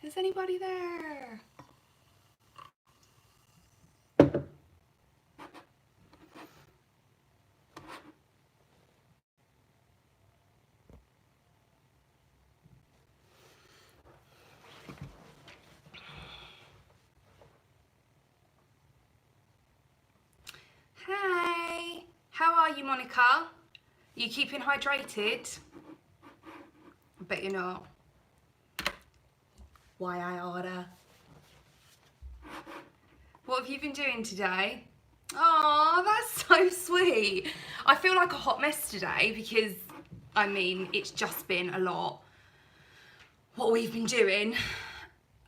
Is anybody there? Hey, how are you, Monica? You keeping hydrated? I bet you're not. Why I order? What have you been doing today? Oh, that's so sweet. I feel like a hot mess today because, I mean, it's just been a lot. What we've been doing,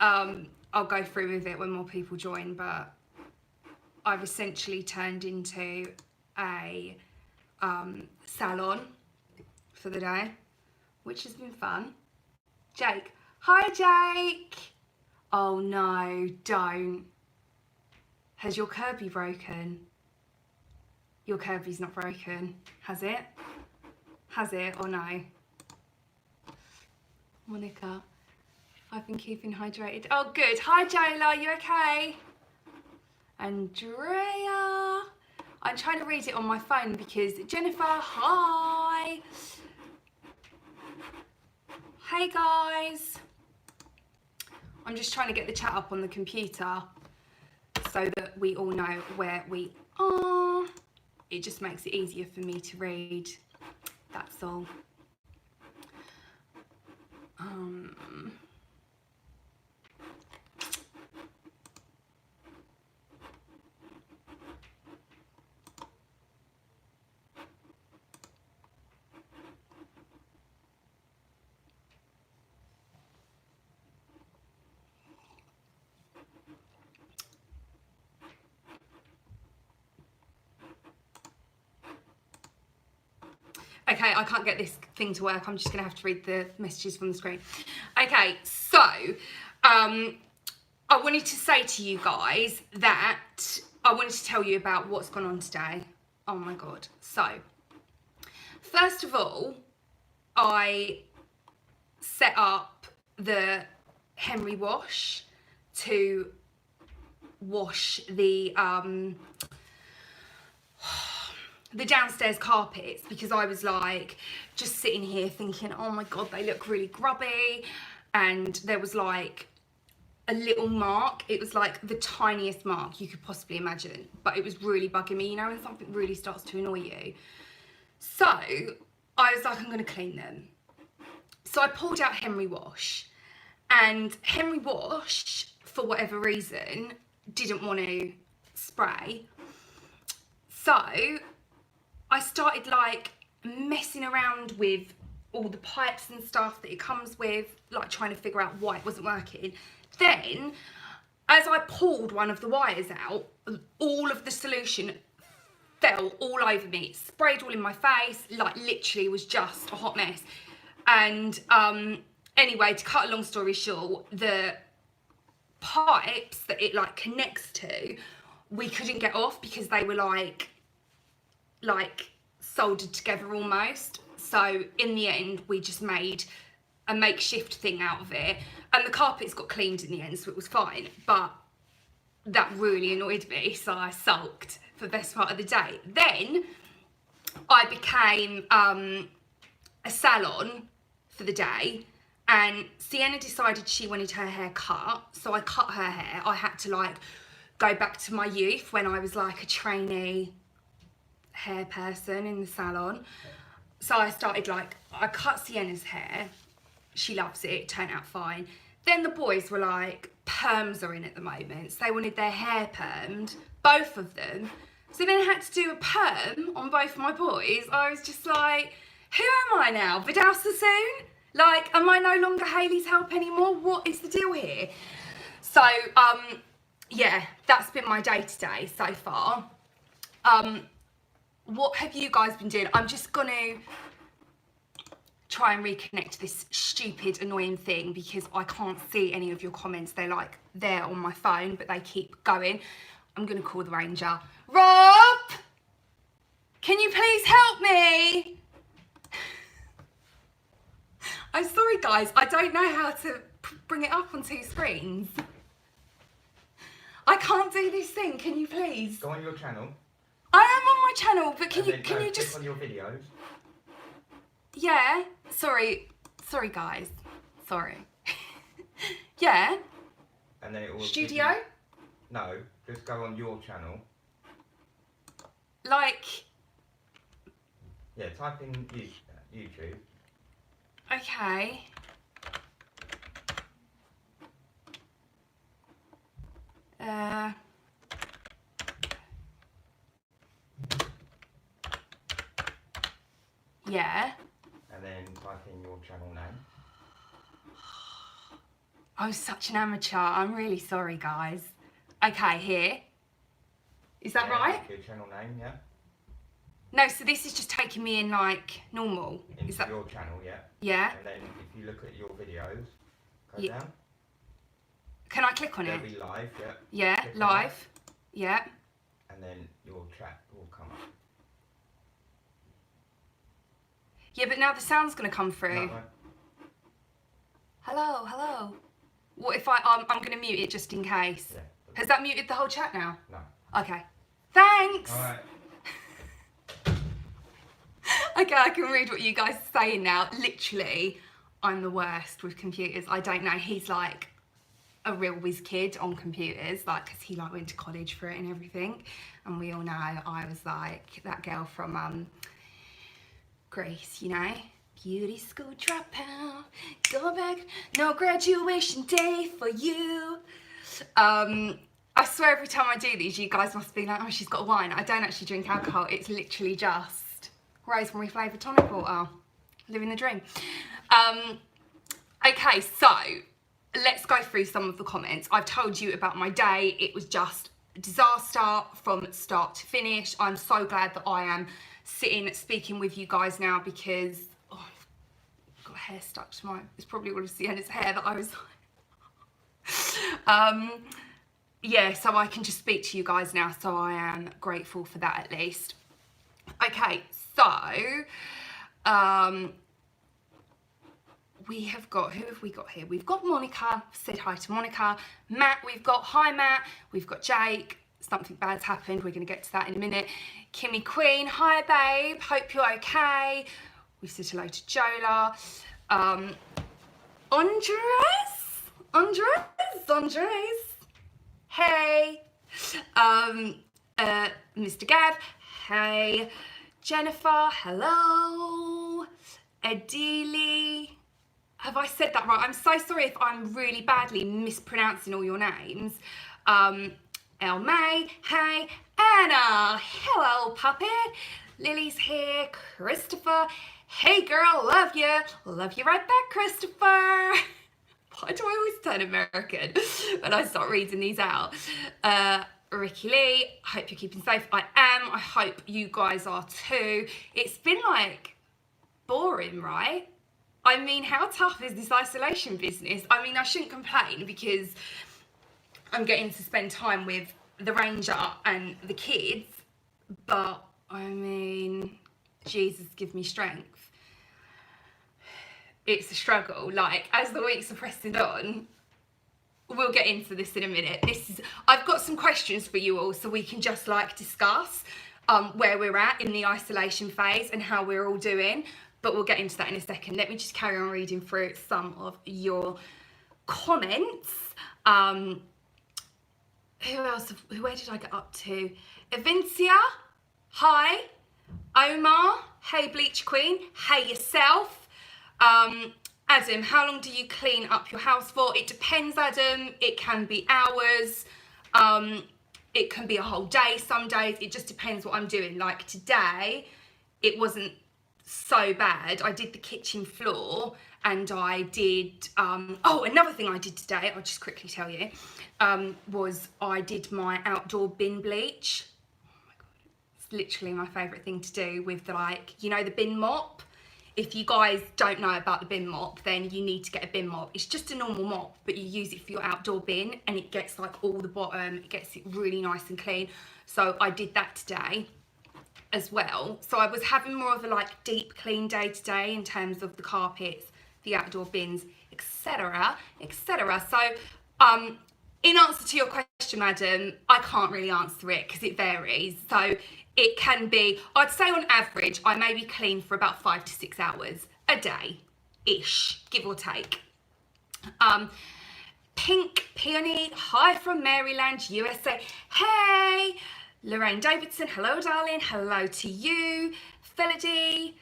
I'll go through with it when more people join, but I've essentially turned into a salon for the day, which has been fun. Jake. Hi, Jake. Oh no, don't. Has your Kirby broken? Your Kirby's not broken, has it? Has it or no? Monica, I've been keeping hydrated. Oh good. Hi, Jayla, you okay? Andrea. I'm trying to read it on my phone because Jennifer, hi. Hey guys. I'm just trying to get the chat up on the computer so that we all know where we are. It just makes it easier for me to read. That's all. Okay, I can't get this thing to work. I'm just gonna have to read the messages from the screen. Okay, so I wanted to say to you guys that I wanted to tell you about what's gone on today. Oh my God. So, first of all, I set up the Henry wash to wash the downstairs carpets because I was like just sitting here thinking, oh my God, they look really grubby. And there was like a little mark. It was like the tiniest mark you could possibly imagine, but it was really bugging me, you know, when something really starts to annoy you. So I was like, I'm gonna clean them. So I pulled out Henry wash, and Henry wash, for whatever reason, didn't want to spray. So I started like messing around with all the pipes and stuff that it comes with, like trying to figure out why it wasn't working. Then, as I pulled one of the wires out, all of the solution fell all over me. It sprayed all in my face, like literally was just a hot mess. And anyway, to cut a long story short, the pipes that it like connects to, we couldn't get off because they were like soldered together almost. So in the end, we just made a makeshift thing out of it, and the carpets got cleaned in the end, so it was fine. But that really annoyed me, so I sulked for the best part of the day. Then I became a salon for the day, and Sienna decided she wanted her hair cut, so I cut her hair. I had to like go back to my youth when I was like a trainee hair person in the salon. So I started like, I cut Sienna's hair. She loves it, it turned out fine. Then the boys were like, perms are in at the moment. So they wanted their hair permed, both of them. So then I had to do a perm on both my boys. I was just like, who am I now? Vidal Sassoon? Like, am I no longer Hayley's help anymore? What is the deal here? So, yeah, that's been my day today so far. What have you guys been doing? I'm just gonna try and reconnect this stupid, annoying thing because I can't see any of your comments. They're like there on my phone, but they keep going. I'm gonna call the ranger. Rob, can you please help me? I'm sorry guys, I don't know how to bring it up on 2 screens? I can't do this thing, can you please? Go on your channel. I am on my channel, but can you just... click on your videos. Yeah, sorry guys, sorry. Yeah. And then it will... Studio? No, just go on your channel. Like... Yeah, type in YouTube. Okay. Yeah. And then type in your channel name. I'm such an amateur. I'm really sorry, guys. Okay, here. Is that right? Your channel name, yeah. No, so this is just taking me in like normal. Into is that your channel, yeah. Yeah. And then if you look at your videos, go Yeah. down. Can I click on They'll it? be live, yeah. Yeah, Click on live. Yeah. that, and then your chat will come up. Yeah, but now the sound's gonna come through. No, Hello, hello. What if I'm gonna mute it just in case? yeah. Has that muted the whole chat now? No. Okay. Thanks. All right. Okay, I can read what you guys are saying now. Literally, I'm the worst with computers. I don't know. He's like a real whiz kid on computers, like, because he like went to college for it and everything. And we all know I was like that girl from Greece, you know? Beauty school dropout, go back, no graduation day for you. I swear every time I do these, you guys must be like, oh, she's got wine. I don't actually drink alcohol. It's literally just rosemary flavoured tonic water. Living the dream. Okay, so let's go through some of the comments. I've told you about my day. It was just a disaster from start to finish. I'm so glad that I am sitting speaking with you guys now because I've got hair stuck to my... It's probably all of Sienna's hair that I was like... yeah, so I can just speak to you guys now, so I am grateful for that at least. Okay, so we have got, who have we got here? We've got Monica, said hi to Monica. Matt, we've got, hi Matt. We've got Jake, something bad's happened. We're going to get to that in a minute. Kimmy Queen, hi babe, hope you're okay. We've said hello to Jola. Andres. Hey. Mr. Gav, hey. Jennifer, hello. Adili. Have I said that right? I'm so sorry if I'm really badly mispronouncing all your names. El May, hey. Anna, hello puppet. Lily's here. Christopher, hey girl, love you. Love you right back, Christopher. Why do I always turn American when I start reading these out? Ricky Lee, I hope you're keeping safe. I am. I hope you guys are too. It's been like boring, right? I mean, how tough is this isolation business? I mean, I shouldn't complain because I'm getting to spend time with the Ranger and the kids, but I mean, Jesus, give me strength. It's a struggle. Like, as the weeks are pressing on, we'll get into this in a minute. I've got some questions for you all so we can just like discuss where we're at in the isolation phase and how we're all doing, but we'll get into that in a second. Let me just carry on reading through some of your comments. Who else? Where did I get up to? Evincia, hi. Omar, hey Bleach Queen, hey yourself. Adam, how long do you clean up your house for? It depends, Adam. It can be hours. It can be a whole day some days. It just depends what I'm doing. Like today, it wasn't so bad. I did the kitchen floor and I did, oh, another thing I did today, I'll just quickly tell you, was I did my outdoor bin bleach. Oh my God, it's literally my favourite thing to do with the, like, you know, the bin mop. If you guys don't know about the bin mop, then you need to get a bin mop. It's just a normal mop, but you use it for your outdoor bin and it gets like all the bottom, it gets it really nice and clean. So I did that today as well. So I was having more of a like deep clean day today in terms of the carpets, the outdoor bins, etc, etc. So in answer to your question, madam, I can't really answer it because it varies. So it can be, I'd say on average, I maybe clean for about 5 to 6 hours a day-ish, give or take. Pink Peony, hi from Maryland, USA. Hey, Lorraine Davidson, hello darling, hello to you. Felody,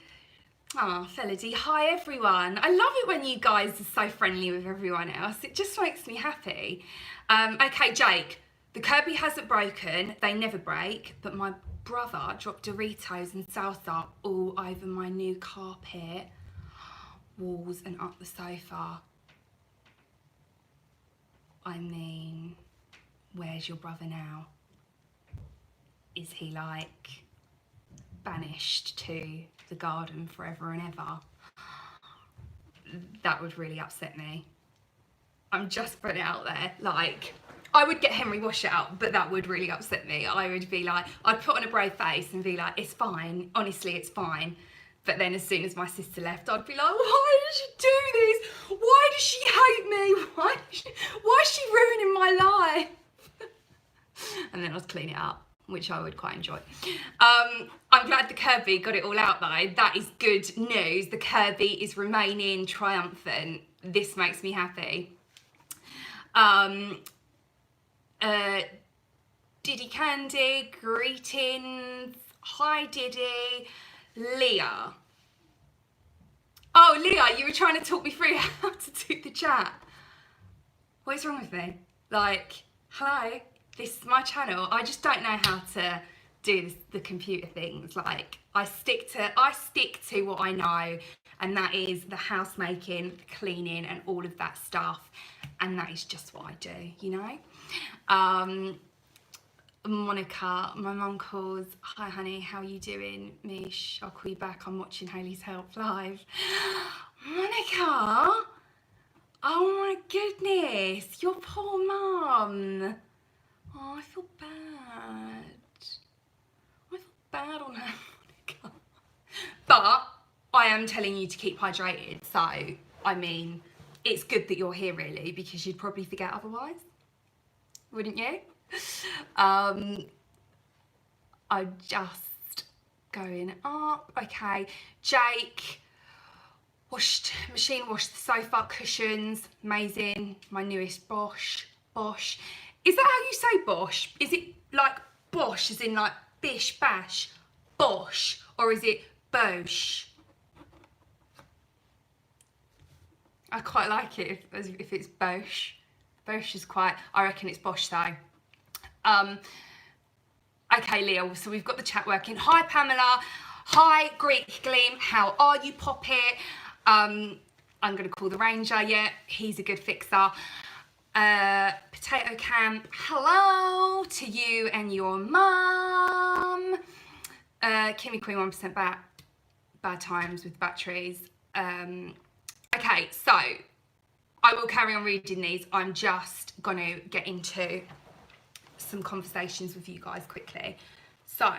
Felody, hi everyone. I love it when you guys are so friendly with everyone else. It just makes me happy. Okay, Jake, the Kirby hasn't broken. They never break, but my brother dropped Doritos and salsa all over my new carpet, walls and up the sofa. I mean, where's your brother now? Is he like banished to the garden forever and ever? That would really upset me. I'm just putting it out there. Like, I would get Henry Wash out, but that would really upset me. I would be like, I'd put on a brave face and be like, it's fine. Honestly, it's fine. But then as soon as my sister left, I'd be like, why did she do this? Why does she hate me? Why is she ruining my life? And then I'd clean it up, which I would quite enjoy. I'm glad the Kirby got it all out though. That is good news. The Kirby is remaining triumphant. This makes me happy. Diddy Candy, greetings. Hi Diddy. Leah. Oh, Leah, you were trying to talk me through how to do the chat. What is wrong with me? Like, hello, this is my channel. I just don't know how to do the computer things. Like, I stick to what I know, and that is the housemaking, the cleaning, and all of that stuff. And that is just what I do, you know? Monica, my mum calls, hi honey, how are you doing? Mish, I'll call you back, I'm watching Hayley's Help live. Monica, oh my goodness, your poor mum. Oh, I feel bad. I feel bad on her, Monica. But I am telling you to keep hydrated, so, I mean, it's good that you're here really, because you'd probably forget otherwise, wouldn't you? I'm just going up. Okay, Jake machine washed the sofa cushions, amazing. My newest Bosch. Is that how you say Bosch? Is it like Bosch as in like bish bash Bosch, or is it Bosch? I quite like it if it's Bosch. Bosch is quite, I reckon it's Bosch though. Okay, Leo, so we've got the chat working. Hi, Pamela. Hi, Greek Gleam. How are you, Poppet? I'm going to call the Ranger. Yeah, he's a good fixer. Potato Cam. Hello to you and your mum. Kimmy Queen, 1% bad times with batteries. Okay, so I will carry on reading these. I'm just going to get into some conversations with you guys quickly. So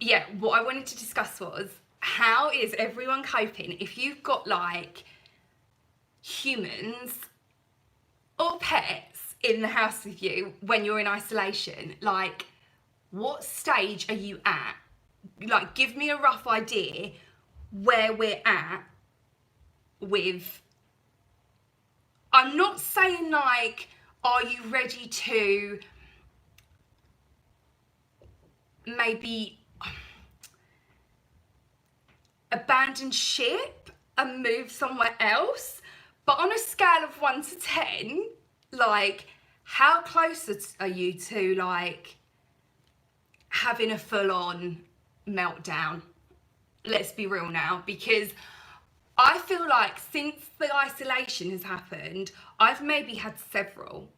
yeah, what I wanted to discuss was, how is everyone coping if you've got like humans or pets in the house with you when you're in isolation? Like, what stage are you at? Like, give me a rough idea where we're at with, I'm not saying like, are you ready to maybe abandon ship and move somewhere else? But on a scale of 1 to 10, like, how close are you to like having a full-on meltdown? Let's be real now, because I feel like since the isolation has happened, I've maybe had several.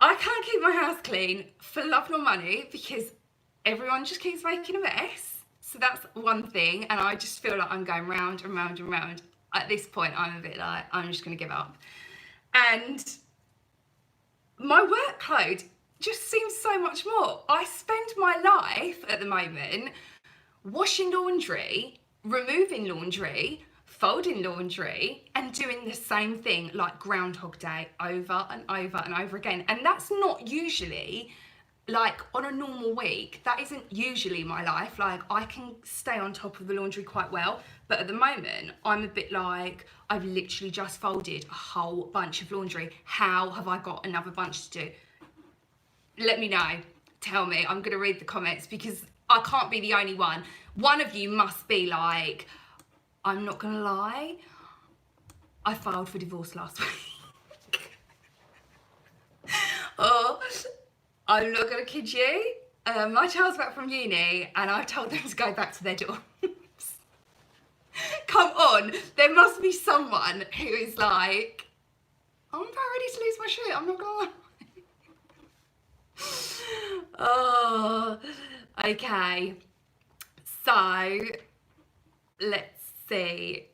I can't keep my house clean for love nor money because everyone just keeps making a mess. So that's one thing, and I just feel like I'm going round and round and round. At this point, I'm a bit like, I'm just going to give up. And my workload just seems so much more. I spend my life at the moment washing laundry, removing laundry, folding laundry, and doing the same thing like Groundhog Day over and over and over again. And that's not usually, like, on a normal week, that isn't usually my life. Like, I can stay on top of the laundry quite well, but at the moment I'm a bit like, I've literally just folded a whole bunch of laundry. How have I got another bunch to do? Let me know. Tell me. I'm going to read the comments because I can't be the only one. One of you must be like, I'm not going to lie, I filed for divorce last week. Oh, I'm not going to kid you. My child's back from uni and I've told them to go back to their dorms. Come on, there must be someone who is like, I'm about ready to lose my shit, I'm not going to. Oh, okay. So, let's see.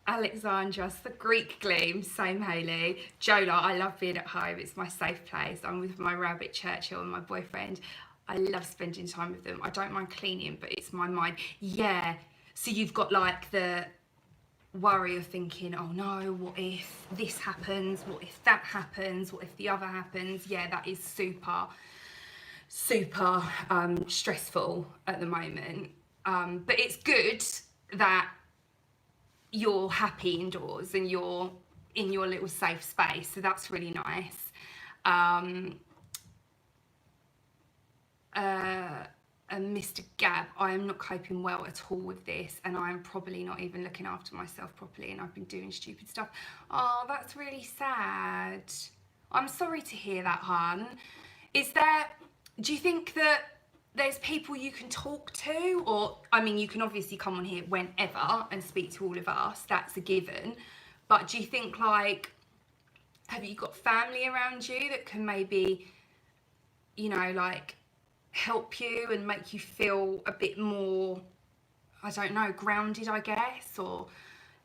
Alexandra, the Greek gleam, same Hayley. Jola, I love being at home, it's my safe place. I'm with my rabbit Churchill and my boyfriend. I love spending time with them. I don't mind cleaning, but it's my mind. Yeah, so you've got like the worry of thinking, oh no, what if this happens? What if that happens? What if the other happens? Yeah, that is super stressful at the moment. But it's good that you're happy indoors and you're in your little safe space, so that's really nice. And Mr. Gab, I am not coping well at all with this, and I am probably not even looking after myself properly, and I've been doing stupid stuff. Oh, that's really sad. I'm sorry to hear that, hon. Do you think that there's people you can talk to? Or, I mean, you can obviously come on here whenever and speak to all of us, that's a given. But do you think, like, have you got family around you that can maybe, you know, like, help you and make you feel a bit more, I don't know, grounded, I guess? Or,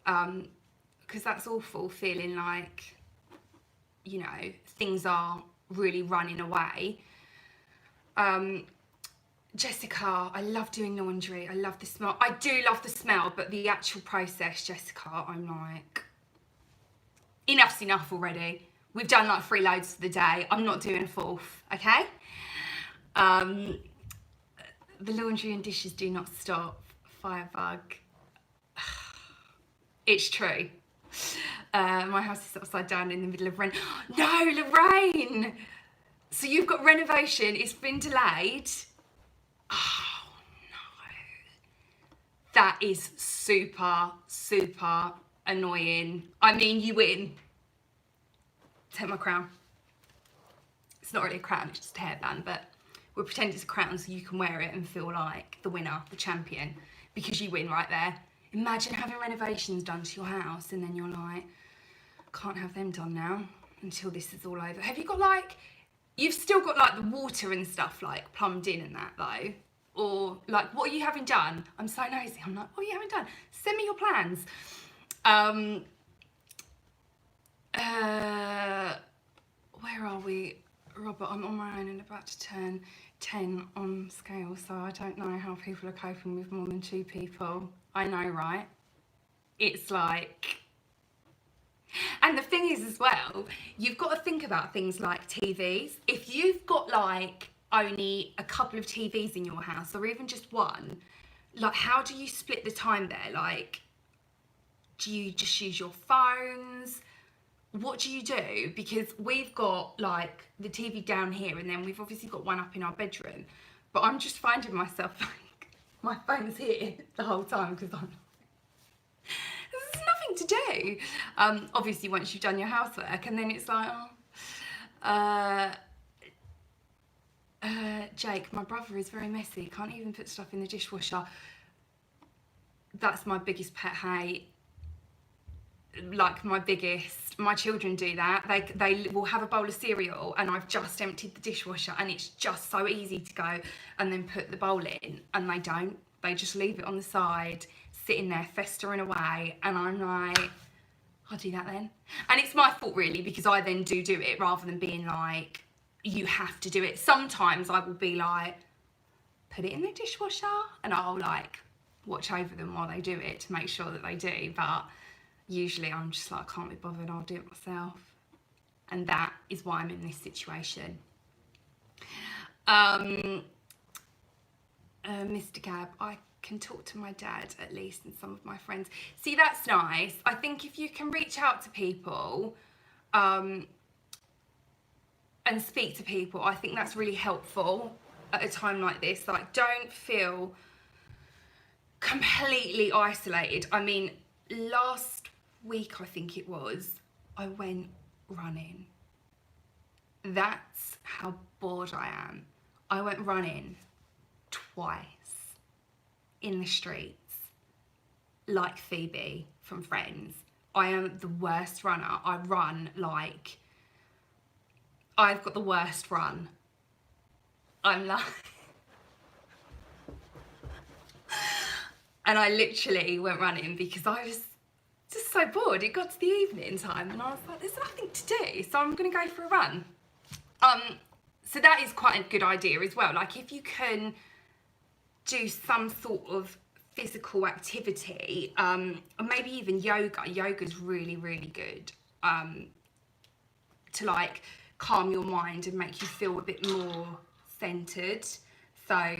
because that's awful, feeling like, you know, things are really running away. Jessica, I love doing laundry. I love the smell. I do love the smell, but the actual process, Jessica, I'm like, enough's enough already. We've done like 3 loads for the day. I'm not doing a 4th, okay? The laundry and dishes do not stop. Firebug. It's true. My house is upside down in the middle of No, Lorraine! So you've got renovation, it's been delayed. Oh no. That is super annoying. I mean, you win. Take my crown. It's not really a crown, it's just a hairband, but we'll pretend it's a crown so you can wear it and feel like the winner, the champion, because you win right there. Imagine having renovations done to your house and then you're like, can't have them done now until this is all over. Have you got like, you've still got like the water and stuff like plumbed in and that though? Or like, what are you having done? I'm so nosy. I'm like, what are you having done? Send me your plans. Where are we? Robert, I'm on my own and about to turn 10 on scale, so I don't know how people are coping with more than 2 people. I know, right? It's like... And the thing is as well, you've got to think about things like TVs. If you've got like only a couple of TVs in your house or even just one, like how do you split the time there? Like, do you just use your phones? What do you do? Because we've got like the TV down here and then we've obviously got one up in our bedroom, but I'm just finding myself like my phone's here the whole time because I'm there's nothing to do. Obviously once you've done your housework and then it's like, Jake, my brother is very messy, can't even put stuff in the dishwasher. That's my biggest pet hate. Like my children do that. They will have a bowl of cereal and I've just emptied the dishwasher and it's just so easy to go and then put the bowl in, and they don't. They just leave it on the side, sitting there festering away, and I'm like, I'll do that then. And it's my fault really, because I then do it rather than being like, you have to do it. Sometimes I will be like, put it in the dishwasher, and I'll like watch over them while they do it to make sure that they do. But usually I'm just like, I can't be bothered, I'll do it myself. And that is why I'm in this situation. Mr. Gab, I can talk to my dad at least and some of my friends. See, that's nice. I think if you can reach out to people and speak to people, I think that's really helpful at a time like this. Like, don't feel completely isolated. I mean, last week, I think it was, I went running. That's how bored I am. I went running twice in the streets, like Phoebe from Friends. I am the worst runner. I run like, I've got the worst run. I'm like, and I literally went running because I was just so bored. It got to the evening time and I was like, there's nothing to do, so I'm gonna go for a run. So that is quite a good idea as well. Like, if you can do some sort of physical activity, maybe even yoga. Yoga's really, really good to like calm your mind and make you feel a bit more centered. So,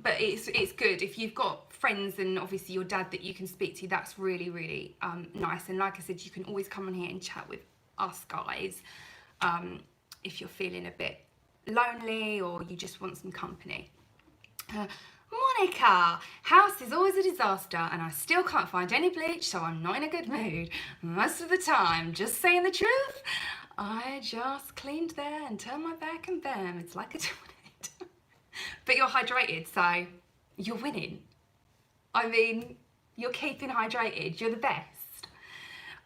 but it's good if you've got friends and obviously your dad that you can speak to. That's really, really nice. And like I said, you can always come on here and chat with us guys if you're feeling a bit lonely or you just want some company. Monica, house is always a disaster and I still can't find any bleach, so I'm not in a good mood most of the time. Just saying the truth, I just cleaned there and turned my back and bam, it's like a tornado. But you're hydrated, so you're winning. I mean, you're keeping hydrated, you're the best.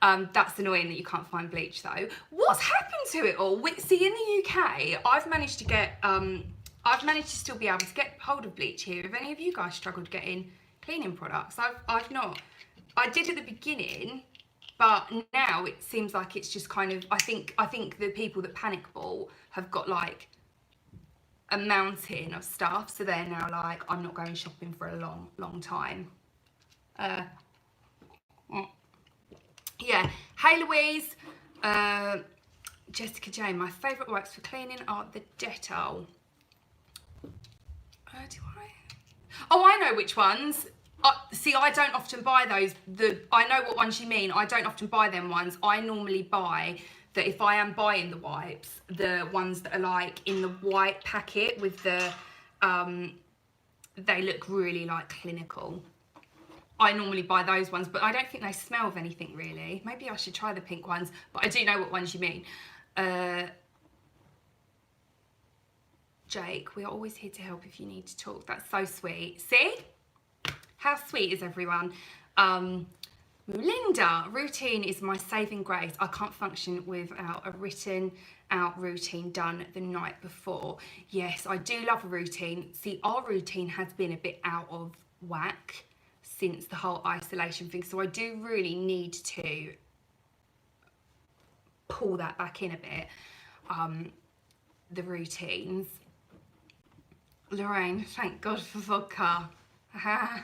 That's annoying that you can't find bleach though. What's happened to it all? See, in the UK, I've managed to still be able to get hold of bleach here. Have any of you guys struggled getting cleaning products? I've not. I did at the beginning, but now it seems like it's just kind of, I think the people that panic bought have got like a mountain of stuff, so they're now like, I'm not going shopping for a long time. Yeah, HAYLEY'S, Jessica Jane, my favourite wipes for cleaning are the Dettol. Oh, I know which ones. See, I don't often buy those. I know what ones you mean. I don't often buy them ones. I normally buy that, if I am buying the wipes, the ones that are like in the white packet with the, they look really like clinical. I normally buy those ones, but I don't think they smell of anything really. Maybe I should try the pink ones, but I do know what ones you mean. Jake, we are always here to help if you need to talk. That's so sweet. See? How sweet is everyone? Linda, routine is my saving grace. I can't function without a written out routine done the night before. Yes, I do love a routine. See, our routine has been a bit out of whack since the whole isolation thing, so I do really need to pull that back in a bit, the routines. Lorraine, thank God for vodka. I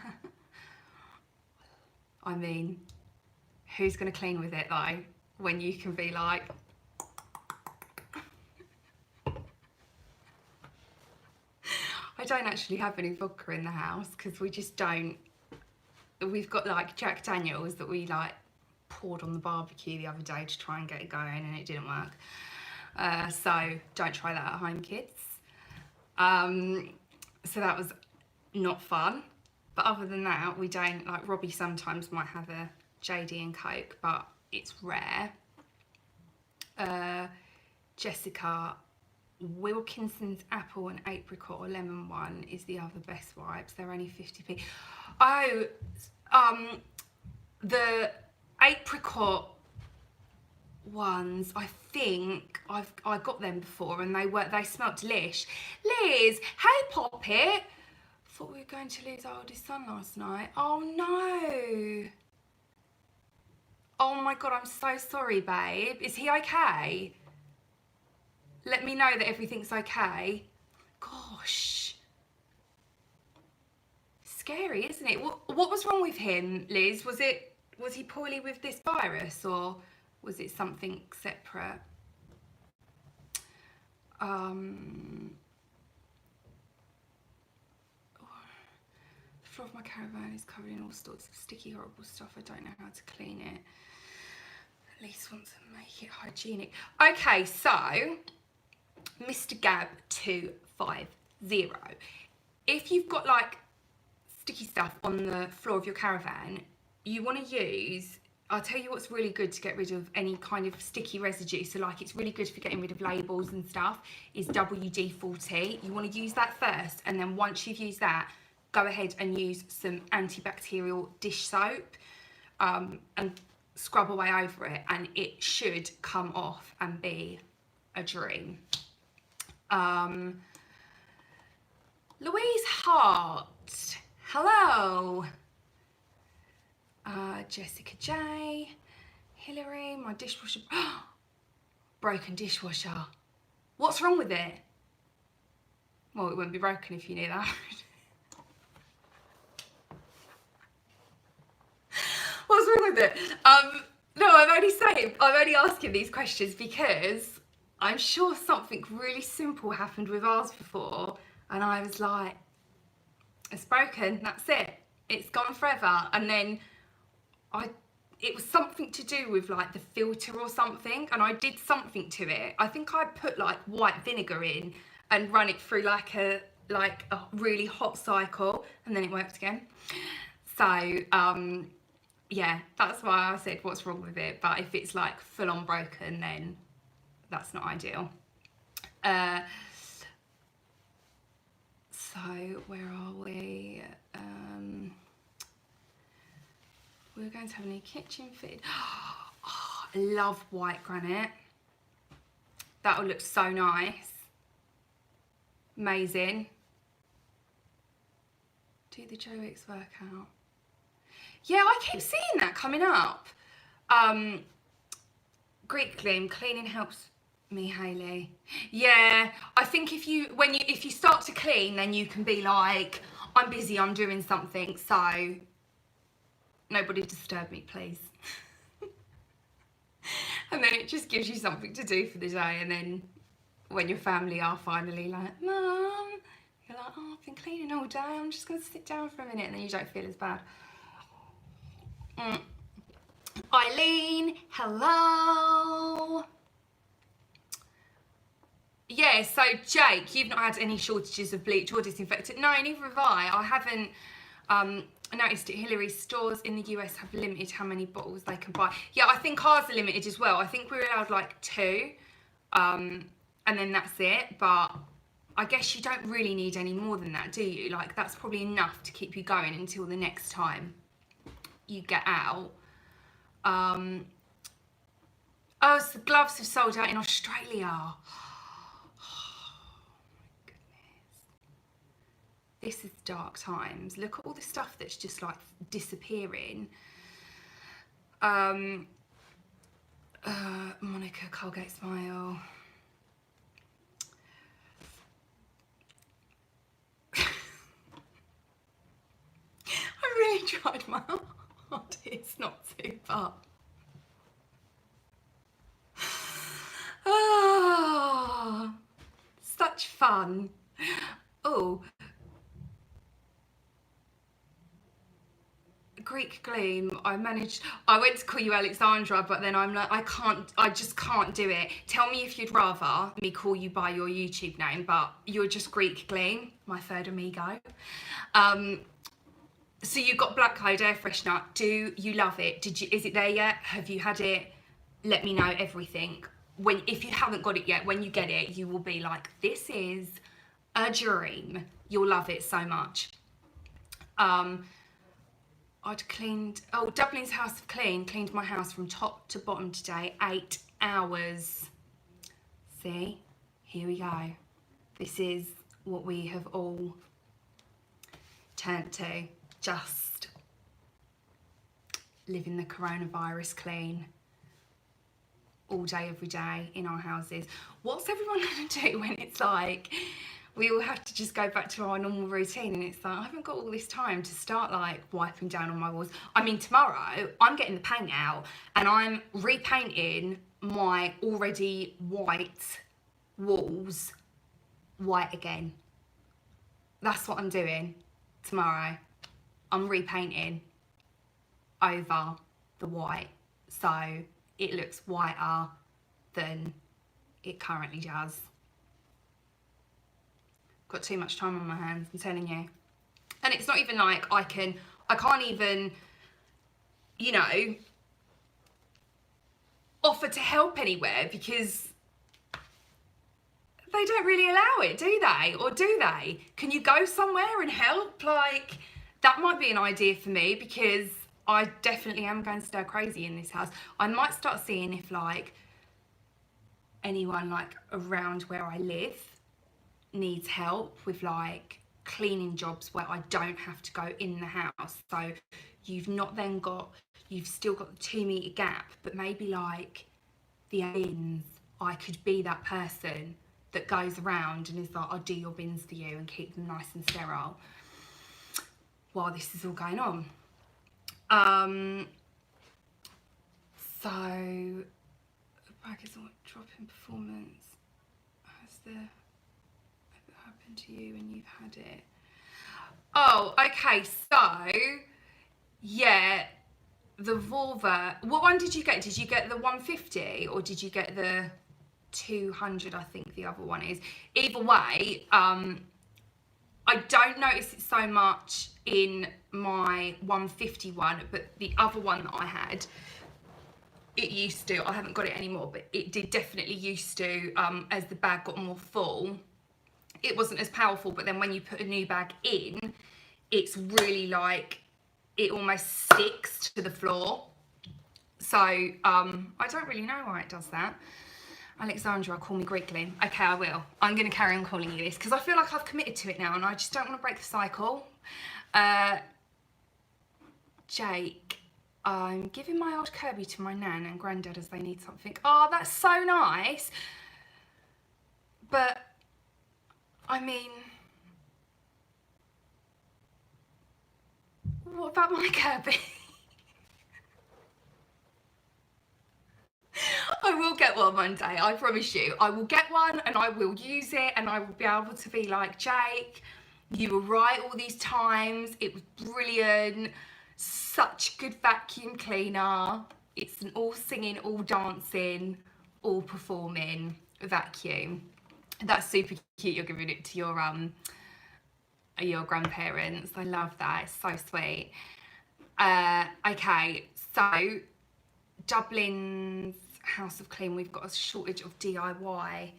mean, who's going to clean with it though, when you can be like, I don't actually have any vodka in the house because we just don't. We've got like Jack Daniels that we like poured on the barbecue the other day to try and get it going, and it didn't work. So don't try that at home, kids. So that was not fun. But other than that, we don't, like, Robbie sometimes might have a JD and Coke, but it's rare. Jessica, Wilkinson's apple and apricot or lemon one is the other best wipes. They're only 50p. Oh, the apricot ones, I think I got them before and they smelled delish. Liz, hey Poppet. Thought we were going to lose our oldest son last night. Oh no. Oh my God, I'm so sorry, babe. Is he okay? Let me know that everything's okay. Gosh. scary, isn't it? What was wrong with him, Liz? Was he poorly with this virus, or was it something separate? The floor of my caravan is covered in all sorts of sticky, horrible stuff. I don't know how to clean it. At least want to make it hygienic. Okay, so Mr. Gab 250. If you've got like sticky stuff on the floor of your caravan, you want to use, I'll tell you what's really good to get rid of any kind of sticky residue. So like it's really good for getting rid of labels and stuff is WD-40. You want to use that first, and then once you've used that, go ahead and use some antibacterial dish soap and scrub away over it, and it should come off and be a dream. Louise Hart, hello. Jessica J, Hillary, my dishwasher, broken dishwasher. What's wrong with it? Well, it wouldn't be broken if you knew that. What's wrong with it? No, I'm only asking these questions because I'm sure something really simple happened with ours before, and I was like, it's broken, that's it. It's gone forever. And then it was something to do with like the filter or something, and I did something to it. I think I put like white vinegar in and run it through like a really hot cycle, and then it worked again. So yeah, that's why I said what's wrong with it. But if it's like full on broken, then that's not ideal. So where are we? We're going to have a new kitchen fitted. Oh, I love white granite. That will look so nice. Amazing. Do the Joe Wicks workout. Yeah, I keep seeing that coming up. Greek Gleam, cleaning helps me, Hayley. Yeah, I think if you start to clean, then you can be like, I'm busy, I'm doing something, so nobody disturb me, please. And then it just gives you something to do for the day, and then when your family are finally like, Mum, you're like, oh, I've been cleaning all day, I'm just going to sit down for a minute, and then you don't feel as bad. Eileen, hello. Yeah, so Jake, you've not had any shortages of bleach or disinfectant? No, neither have I. I haven't noticed it. Hillary's stores in the US have limited how many bottles they can buy. Yeah, I think ours are limited as well. I think we're allowed like 2, and then that's it. But I guess you don't really need any more than that, do you? Like, that's probably enough to keep you going until the next time you get out. Oh, so the gloves have sold out in Australia. This is dark times. Look at all the stuff that's just like disappearing. Monica, Colgate Smile. I really tried my hardest not to, but oh, such fun. Oh, Greek Gleam, I went to call you Alexandra, but then I'm like, I just can't do it. Tell me if you'd rather me call you by your YouTube name, but you're just Greek Gleam, my third amigo. So you got Black Code Air Freshener. Do you love it? Is it there yet? Have you had it? Let me know everything. If you haven't got it yet, when you get it, you will be like, this is a dream. You'll love it so much. I'd cleaned, Dublin's House of cleaned my house from top to bottom today, 8 hours. See, here we go. This is what we have all turned to, just living the coronavirus clean all day, every day in our houses. What's everyone gonna do when it's like, we all have to just go back to our normal routine, and it's like, I haven't got all this time to start like wiping down on my walls. I mean, tomorrow I'm getting the paint out and I'm repainting my already white walls white again. That's what I'm doing tomorrow. I'm repainting over the white so it looks whiter than it currently does. Got too much time on my hands, I'm telling you. And it's not even like I can't even, you know, offer to help anywhere because they don't really allow it, do they? Or do they? Can you go somewhere and help? Like, that might be an idea for me because I definitely am going stir crazy in this house. I might start seeing if like anyone like around where I live needs help with like cleaning jobs where I don't have to go in the house. So you've still got the 2 metre gap, but maybe like the bins, I could be that person that goes around and is like, I'll do your bins for you and keep them nice and sterile while this is all going on. So back is not dropping performance. Has there ever happened to you when you've had it? Oh, okay, so yeah, the vulva. What one did you get? Did you get the 150 or did you get the 200? I think the other one is. Either way, I don't notice it so much in my 151, but the other one that I had, it used to. I haven't got it anymore, but it did definitely used to. As the bag got more full, it wasn't as powerful, but then when you put a new bag in, it's really like, it almost sticks to the floor. So I don't really know why it does that. Alexandra, call me Greekling. Okay, I will. I'm going to carry on calling you this because I feel like I've committed to it now and I just don't want to break the cycle. Jake, I'm giving my old Kirby to my nan and granddad as they need something. Oh, that's so nice. But, I mean, what about my Kirby? I will get one day, I promise you. I will get one and I will use it and I will be able to be like, Jake, you were right all these times. It was brilliant. Such a good vacuum cleaner. It's an all singing, all dancing, all performing vacuum. That's super cute. You're giving it to your grandparents. I love that. It's so sweet. Okay, so Dublin's House of Clean, we've got a shortage of DIY.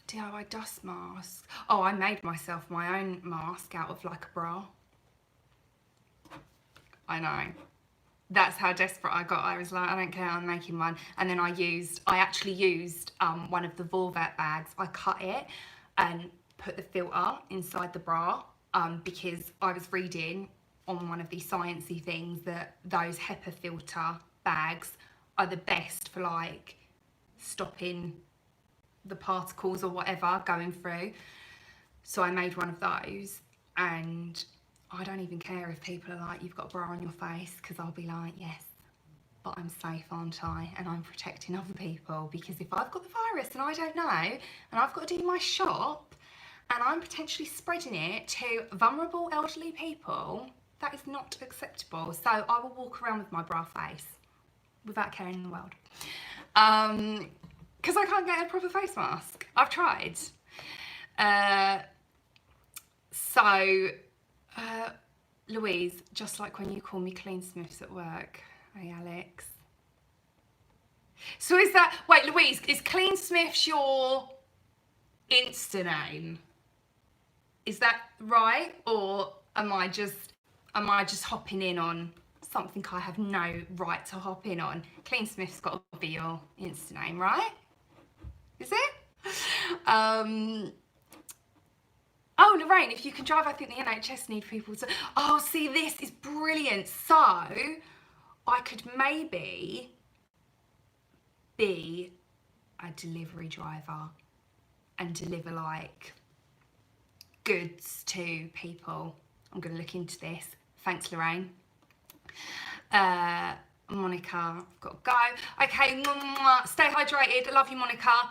DIY dust mask. Oh, I made myself my own mask out of like a bra. I know. That's how desperate I got. I was like, I don't care, I'm making one. And then I actually used one of the Volvet bags. I cut it and put the filter inside the bra because I was reading on one of these sciencey things that those HEPA filter bags are the best for like stopping the particles or whatever going through. So I made one of those and I don't even care if people are like, you've got a bra on your face, because I'll be like, yes, but I'm safe, aren't I? And I'm protecting other people, because if I've got the virus and I don't know, and I've got to do my shop and I'm potentially spreading it to vulnerable elderly people, that is not acceptable. So I will walk around with my bra face without caring in the world. Because I can't get a proper face mask. I've tried. Louise, just like when you call me Clean Smiths at work. Hey, Alex. So is that, wait, Louise, is Clean Smiths your Insta name? Is that right? Or am I just hopping in on something I have no right to hop in on? Clean Smith's got to be your Insta name, right? Is it? Oh, Lorraine, if you can drive, I think the NHS need people to... Oh, see, this is brilliant. So, I could maybe be a delivery driver and deliver like goods to people. I'm going to look into this. Thanks, Lorraine. Monica, I've got to go. Okay, stay hydrated. I love you, Monica.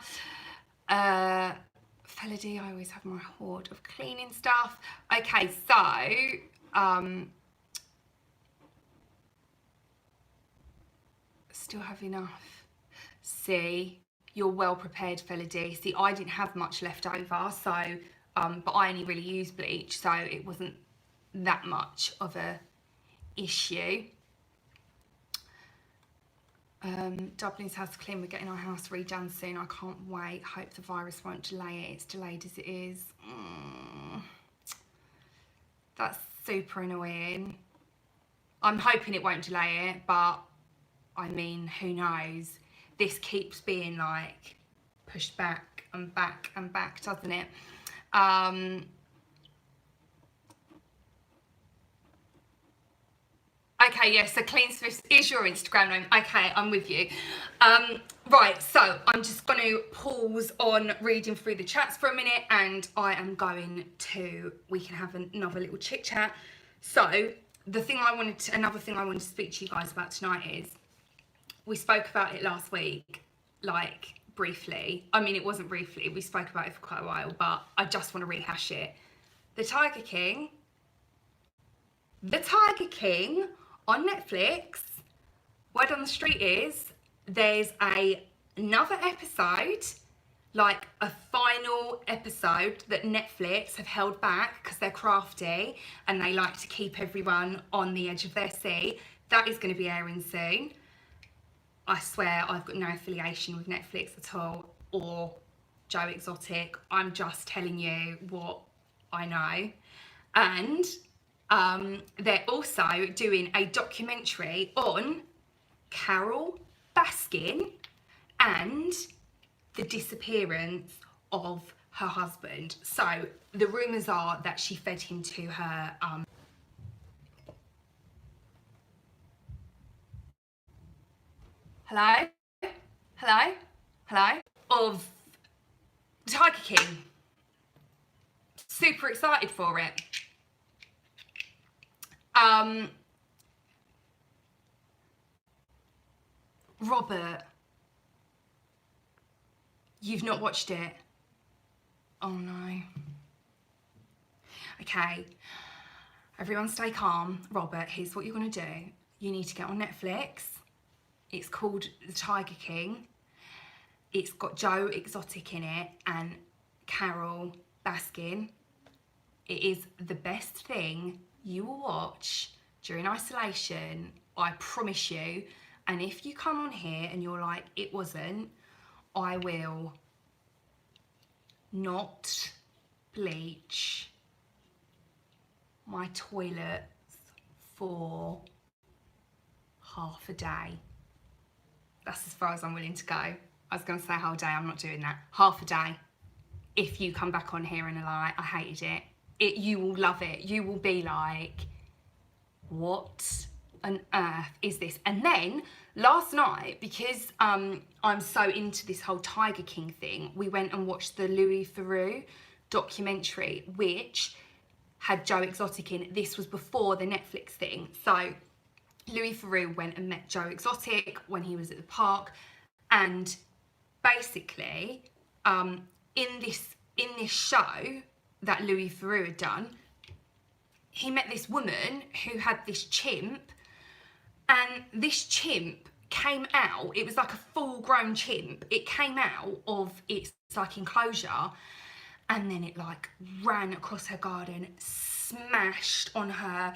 Felody, I always have my hoard of cleaning stuff. Okay, so still have enough. See, you're well prepared, Felody. See, I didn't have much left over, so but I only really used bleach, so it wasn't that much of a issue. Dublin's house clean. We're getting our house redone soon. I can't wait. Hope the virus won't delay it. It's delayed as it is. That's super annoying. I'm hoping it won't delay it, but I mean, who knows? This keeps being like pushed back and back and back, doesn't it? Okay, yes, so Clean Swifts is your Instagram name. Okay, I'm with you. Right, so I'm just going to pause on reading through the chats for a minute, and I am going to, we can have another little chit chat. So another thing I wanted to speak to you guys about tonight is, we spoke about it last week, like briefly. I mean, it wasn't briefly, we spoke about it for quite a while, but I just want to rehash it. The Tiger King on Netflix, word on the street is there's another episode, like a final episode that Netflix have held back because they're crafty and they like to keep everyone on the edge of their seat. That is going to be airing soon. I swear I've got no affiliation with Netflix at all or Joe Exotic. I'm just telling you what I know. And they're also doing a documentary on Carol Baskin and the disappearance of her husband. So the rumours are that she fed him to her hello of Tiger King. Super excited for it. Robert, you've not watched it? Oh no. Okay, everyone stay calm. Robert, here's what you're gonna do. You need to get on Netflix. It's called The Tiger King. It's got Joe Exotic in it and Carol Baskin. It is the best thing you will watch during isolation, I promise you. And if you come on here and you're like, it wasn't, I will not bleach my toilets for half a day. That's as far as I'm willing to go. I was going to say whole day, I'm not doing that. Half a day. If you come back on here and are like, I hated it, you will love it. You will be like, what on earth is this? And then last night, because I'm so into this whole Tiger King thing, we went and watched the Louis Theroux documentary, which had Joe Exotic in. This was before the Netflix thing. So Louis Theroux went and met Joe Exotic when he was at the park, and basically in this show that Louis Theroux had done, he met this woman who had this chimp, and this chimp came out, it was like a full-grown chimp, it came out of its like enclosure, and then it like ran across her garden, smashed on her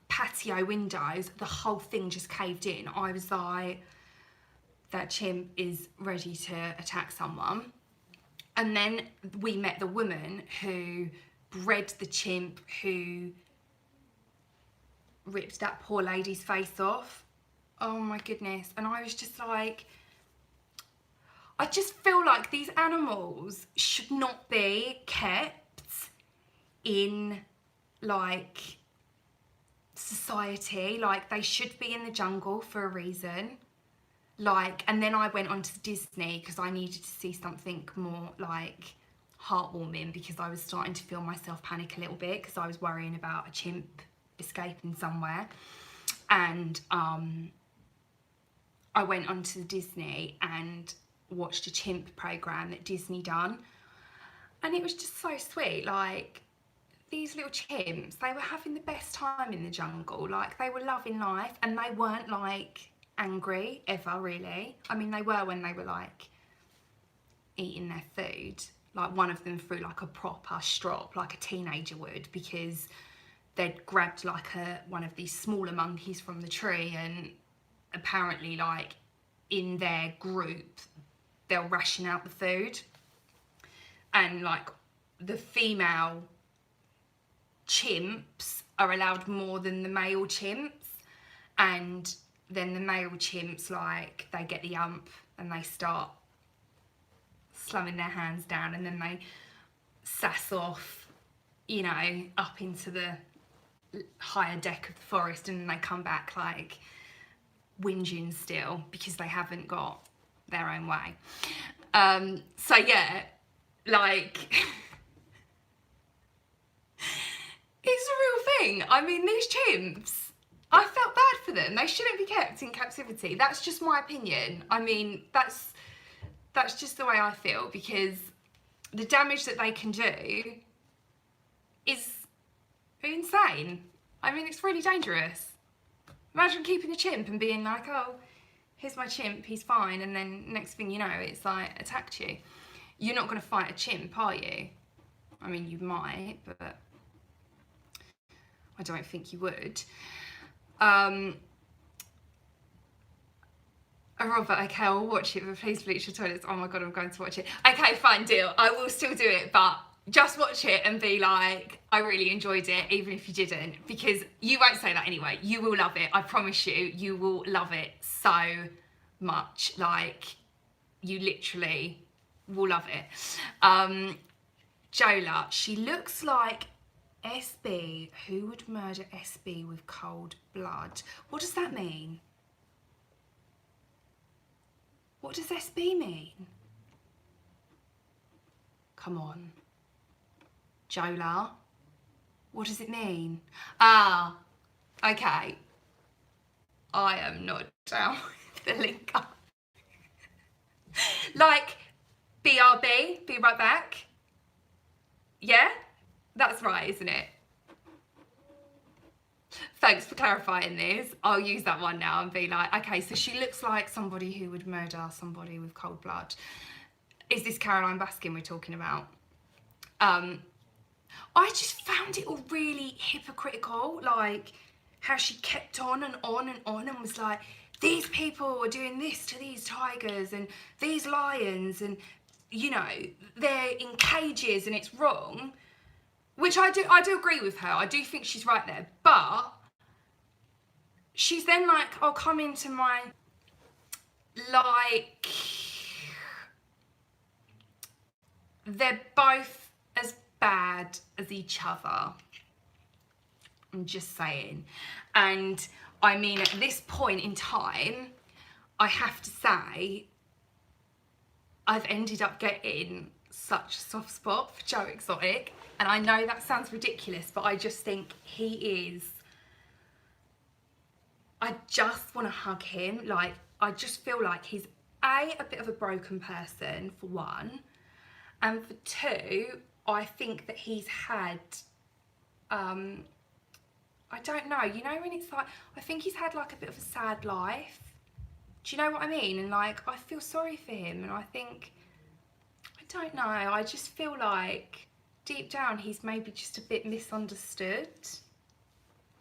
patio windows, the whole thing just caved in. I was like, that chimp is ready to attack someone. And then we met the woman who bred the chimp, who ripped that poor lady's face off. Oh my goodness. And I was just like, I just feel like these animals should not be kept in like society. Like, they should be in the jungle for a reason. Like, and then I went on to Disney because I needed to see something more like heartwarming, because I was starting to feel myself panic a little bit because I was worrying about a chimp escaping somewhere. And I went on to Disney and watched a chimp program that Disney done, and it was just so sweet. Like, these little chimps, they were having the best time in the jungle. Like, they were loving life, and they weren't like angry ever, really. I mean, they were when they were like eating their food. Like, one of them threw like a proper strop, like a teenager would, because they'd grabbed like one of these smaller monkeys from the tree, and apparently, like, in their group, they'll ration out the food, and like the female chimps are allowed more than the male chimps, and then the male chimps, like, they get the hump and they start slamming their hands down, and then they sass off, you know, up into the higher deck of the forest, and then they come back like whinging still because they haven't got their own way. So yeah, like it's a real thing. I mean, these chimps, I felt bad for them. They shouldn't be kept in captivity. That's just my opinion. I mean, that's just the way I feel, because the damage that they can do is insane. I mean, it's really dangerous. Imagine keeping a chimp and being like, oh, here's my chimp, he's fine, and then next thing you know, it's like attacked you. You're not going to fight a chimp, are you? I mean, you might, but I don't think you would. Robert, okay, I'll watch it, but please bleach your toilets. Oh my God, I'm going to watch it. Okay, fine, deal. I will still do it, but just watch it and be like, I really enjoyed it, even if you didn't, because you won't say that anyway. You will love it. I promise you, you will love it so much. Like, you literally will love it. Jola, she looks like SB. Who would murder SB with cold blood? What does that mean? What does SB mean? Come on. Jola, what does it mean? Ah, okay. I am not down with the link up. Like, BRB, be right back. Yeah? That's right, isn't it? Thanks for clarifying this. I'll use that one now and be like, okay, so she looks like somebody who would murder somebody with cold blood. Is this Caroline Baskin we're talking about? I just found it all really hypocritical, like how she kept on and on and on and was like, these people are doing this to these tigers and these lions, and, you know, they're in cages and it's wrong. Which I do agree with her. I do think she's right there. But she's then like, I'll come into my, like, they're both as bad as each other. I'm just saying. And I mean, at this point in time, I have to say, I've ended up getting such a soft spot for Joe Exotic. And I know that sounds ridiculous, but I just think he is, I just want to hug him. Like, I just feel like he's a bit of a broken person, for one. And for two, I think that he's had, I don't know, you know, when it's like, I think he's had like a bit of a sad life. Do you know what I mean? And like, I feel sorry for him, and I think, I don't know, I just feel like deep down he's maybe just a bit misunderstood,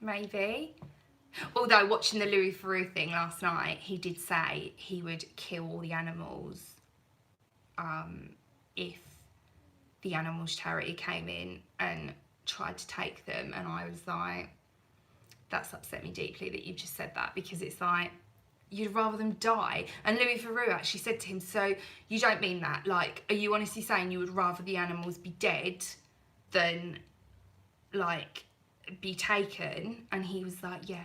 maybe. Although watching the Louis Theroux thing last night, he did say he would kill all the animals if the animals charity came in and tried to take them. And I was like, that's upset me deeply that you've just said that, because it's like, you'd rather them die. And Louis Theroux actually said to him, so you don't mean that? Like, are you honestly saying you would rather the animals be dead than, like, be taken? And he was like, yeah.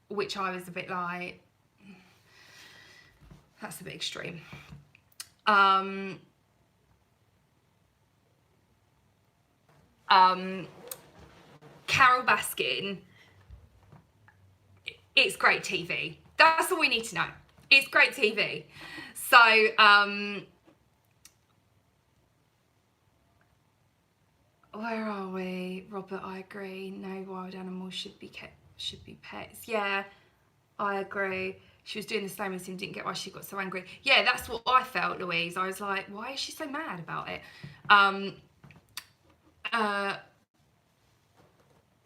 Which I was a bit like, That's a bit extreme. Carol Baskin, it's great TV. That's all we need to know. It's great TV. So, where are we? Robert, I agree. No wild animals should be pets. Yeah, I agree. She was doing the same as him, didn't get why she got so angry. Yeah, that's what I felt, Louise. I was like, why is she so mad about it?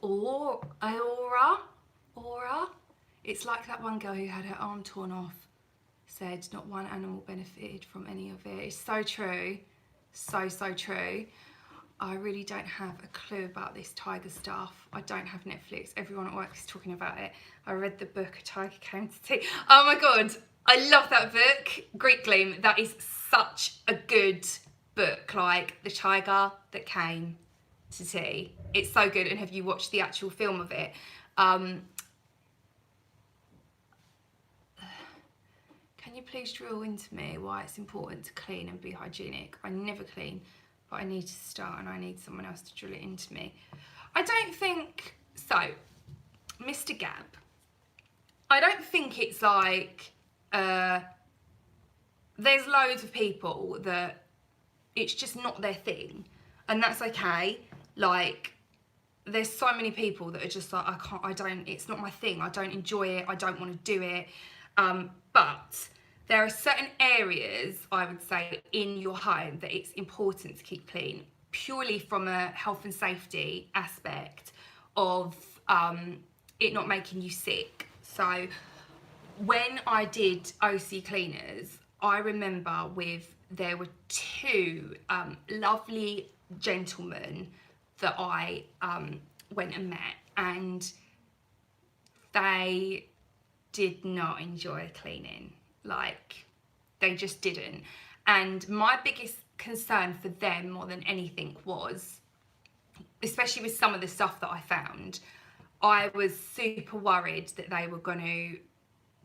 Aura. It's like that one girl who had her arm torn off said not one animal benefited from any of it. It's so true. So true. I really don't have a clue about this tiger stuff. I don't have Netflix. Everyone at work is talking about it. I read the book A Tiger Came to Tea. Oh my God. I love that book. Greek Gleam. That is such a good book. Like The Tiger That Came to Tea. It's so good. And have you watched the actual film of it? Can you please drill into me why it's important to clean and be hygienic? I never clean, but I need to start and I need someone else to drill it into me. I don't think, so, Mr. Gab, I don't think it's like, there's loads of people that it's just not their thing, and that's okay. Like, there's so many people that are just like, it's not my thing, I don't enjoy it, I don't want to do it, but there are certain areas, I would say, in your home that it's important to keep clean, purely from a health and safety aspect of it not making you sick. So when I did OC cleaners, I remember there were two lovely gentlemen that I went and met, and they did not enjoy cleaning. Like, they just didn't. And my biggest concern for them more than anything was, especially with some of the stuff that I found, I was super worried that they were going to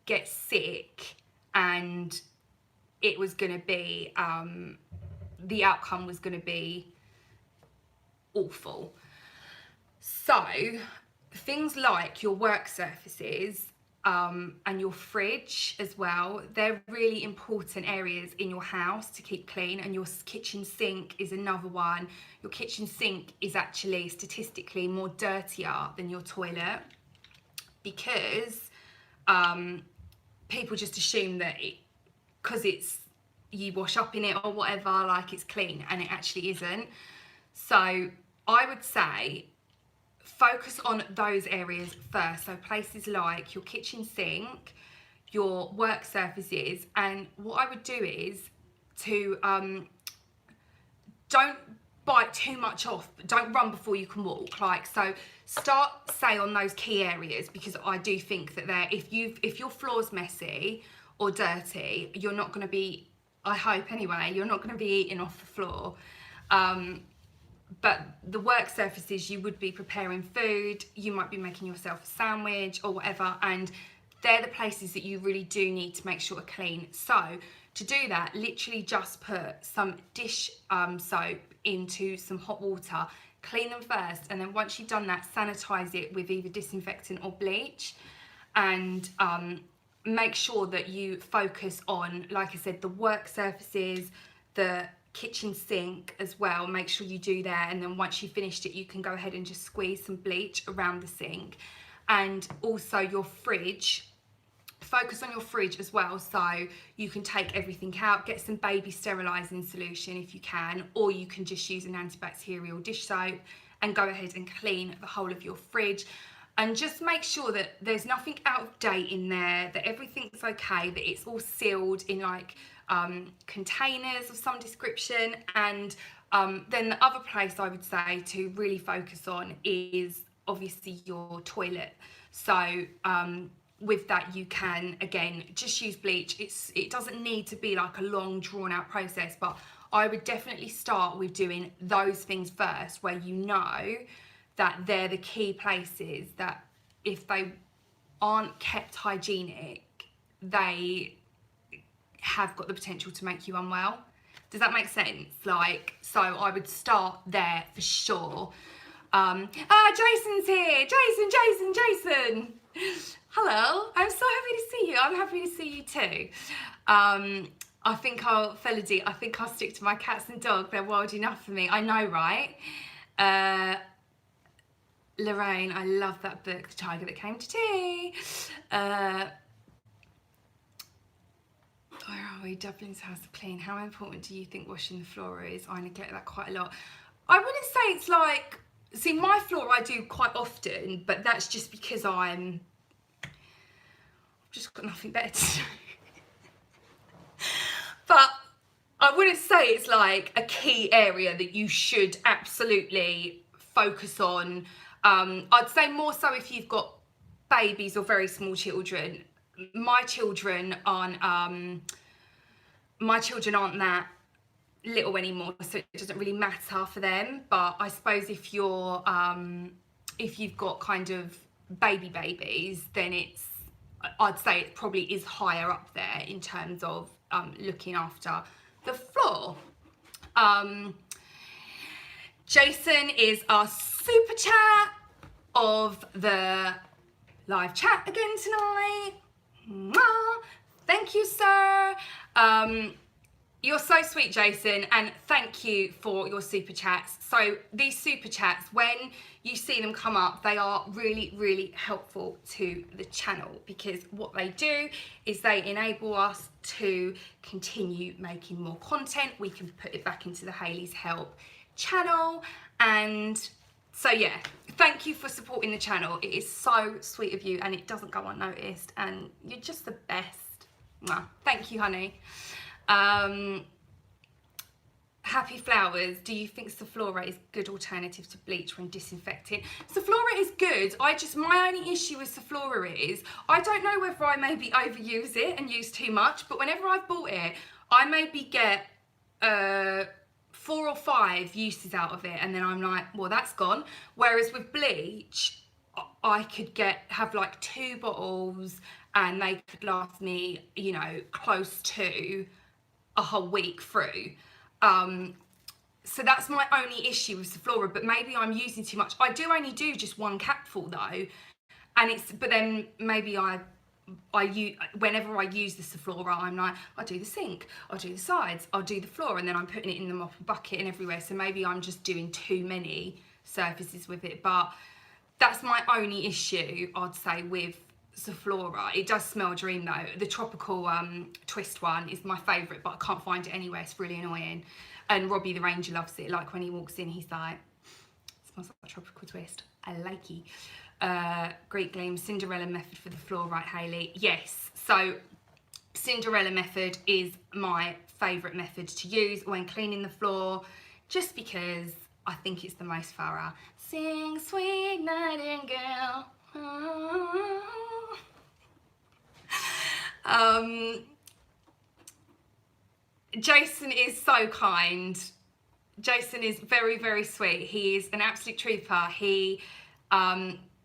get sick and it was going to be, the outcome was going to be awful. So things like your work surfaces, and your fridge as well, they're really important areas in your house to keep clean. And your kitchen sink is another one. Your kitchen sink is actually statistically more dirtier than your toilet, because people just assume that because you wash up in it or whatever, like it's clean, and it actually isn't. So I would say focus on those areas first. So places like your kitchen sink, your work surfaces, and what I would do is to don't bite too much off, don't run before you can walk. Like, so start, say, on those key areas, because I do think that if your floor's messy or dirty, you're not going to be, I hope anyway, you're not going to be eating off the floor. But the work surfaces, you would be preparing food, you might be making yourself a sandwich or whatever, and they're the places that you really do need to make sure are clean. So to do that, literally just put some dish soap into some hot water, clean them first, and then once you've done that, sanitize it with either disinfectant or bleach, and make sure that you focus on, like I said, the work surfaces, the kitchen sink as well. Make sure you do that, and then once you've finished it, you can go ahead and just squeeze some bleach around the sink. And also your fridge, focus on your fridge as well, so you can take everything out, get some baby sterilising solution if you can, or you can just use an antibacterial dish soap and go ahead and clean the whole of your fridge. And just make sure that there's nothing out of date in there, that everything's okay, that it's all sealed in like containers of some description. And then the other place I would say to really focus on is obviously your toilet. So with that, you can again just use bleach. It doesn't need to be like a long drawn out process, but I would definitely start with doing those things first, where you know that they're the key places that if they aren't kept hygienic, they have got the potential to make you unwell. Does that make sense? Like, so I would start there for sure. Jason's here. Jason. Hello. I'm so happy to see you. I'm happy to see you too. I think I'll stick to my cats and dog. They're wild enough for me. I know, right? Lorraine, I love that book, The Tiger That Came to Tea. Where are we? Dublin's house clean. How important do you think washing the floor is? I neglect that quite a lot. I wouldn't say it's like, see, my floor I do quite often, but that's just because I've just got nothing better to do. But I wouldn't say it's like a key area that you should absolutely focus on. I'd say more so if you've got babies or very small children. My children aren't that little anymore, so it doesn't really matter for them. But I suppose if you've got kind of babies, then I'd say it probably is higher up there in terms of looking after the floor. Jason is our super chat of the live chat again tonight. Mwah. Thank you, sir. You're so sweet, Jason, and thank you for your super chats. So these super chats, when you see them come up, they are really, really helpful to the channel, because what they do is they enable us to continue making more content. We can put it back into the Hayley's Help channel. And so yeah, thank you for supporting the channel. It is so sweet of you, and it doesn't go unnoticed, and you're just the best. Mwah. Thank you, honey. Happy Flowers, do you think Sulfurate is a good alternative to bleach when disinfecting? Sulfurate is good. My only issue with Sulfurate is, I don't know whether I maybe overuse it and use too much, but whenever I've bought it, I maybe get 4 or 5 uses out of it, and then I'm like, well, that's gone. Whereas with bleach, I could have like 2 bottles and they could last me, you know, close to a whole week through. So that's my only issue with Sulfura, but maybe I'm using too much. I do only do just 1 capful though, and but then maybe whenever I use the Sulfura, I'm like, I'll do the sink, I'll do the sides, I'll do the floor, and then I'm putting it in the mop and bucket and everywhere. So maybe I'm just doing too many surfaces with it, but that's my only issue, I'd say, with Sulfura. It does smell a dream though. The tropical twist one is my favourite, but I can't find it anywhere. It's really annoying. And Robbie the Ranger loves it. Like when he walks in, he's like, smells like a tropical twist. I like it. Greek Gleam, Cinderella method for the floor, right, Hayley? Yes. So Cinderella method is my favourite method to use when cleaning the floor, just because I think it's the most thorough. Sing, sweet nightingale. Jason is so kind. Jason is very, very sweet. He is an absolute trooper.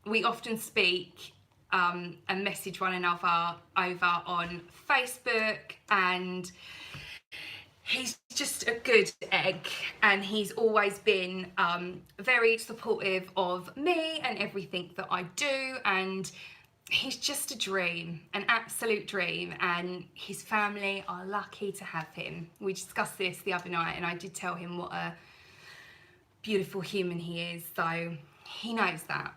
We often speak and message one another over on Facebook, and he's just a good egg, and he's always been very supportive of me and everything that I do, and he's just a dream, an absolute dream, and his family are lucky to have him. We discussed this the other night, and I did tell him what a beautiful human he is, so he knows that.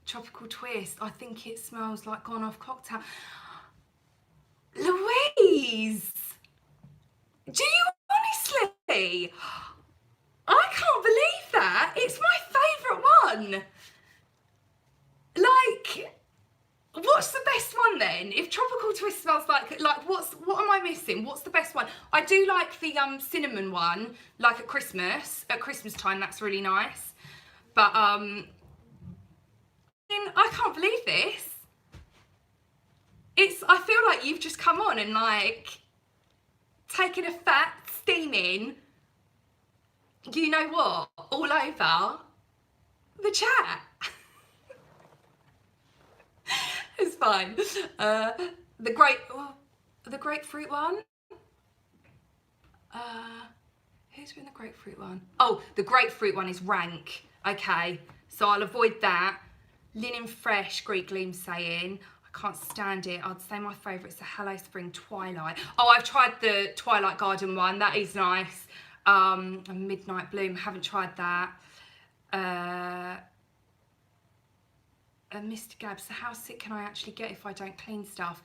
Tropical twist, I think it smells like gone off cocktail. Louise, do you honestly? I can't believe that. It's my favourite one. Like, what's the best one then? If tropical twist smells like what am I missing? What's the best one? I do like the cinnamon one, like at Christmas time. That's really nice. But I can't believe this. I feel like you've just come on and like taken a fat steaming, you know what, all over the chat. It's fine. the grapefruit one. Who's doing the grapefruit one? Oh, the grapefruit one is rank. Okay, so I'll avoid that. Linen Fresh, Greek Gleam saying, I can't stand it. I'd say my favourite is the Hello Spring Twilight. Oh, I've tried the Twilight Garden one. That is nice. Midnight Bloom, haven't tried that. Mr. Gab, so how sick can I actually get if I don't clean stuff?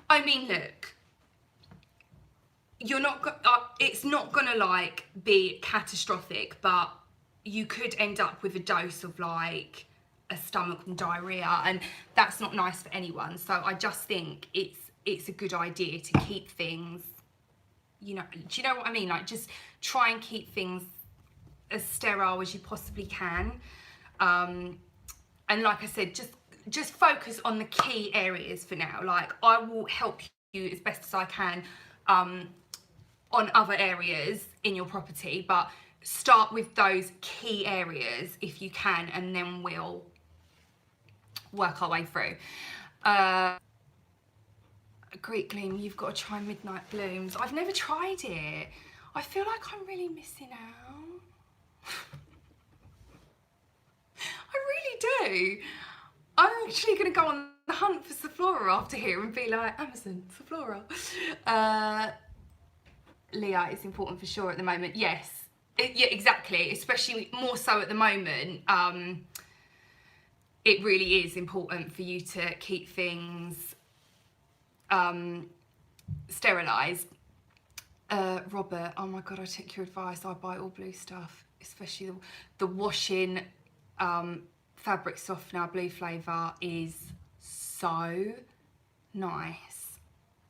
I mean, look, you're not, it's not gonna like be catastrophic, but you could end up with a dose of like a stomach and diarrhea, and that's not nice for anyone. So I just think it's a good idea to keep things, you know, do you know what I mean? Like, just try and keep things as sterile as you possibly can. And like I said, just focus on the key areas for now. Like, I will help you as best as I can on other areas in your property, but start with those key areas if you can, and then we'll work our way through. Greek Gleam, you've got to try Midnight Blooms. I've never tried it. I feel like I'm really missing out. I really do. I'm actually going to go on the hunt for Sephora after here and be like, Amazon, Sephora. Leah, it's important for sure at the moment. Yes, yeah, exactly. Especially more so at the moment. It really is important for you to keep things sterilised. Robert, oh my God, I took your advice. I buy all blue stuff, especially the washing fabric softener blue flavour is so nice.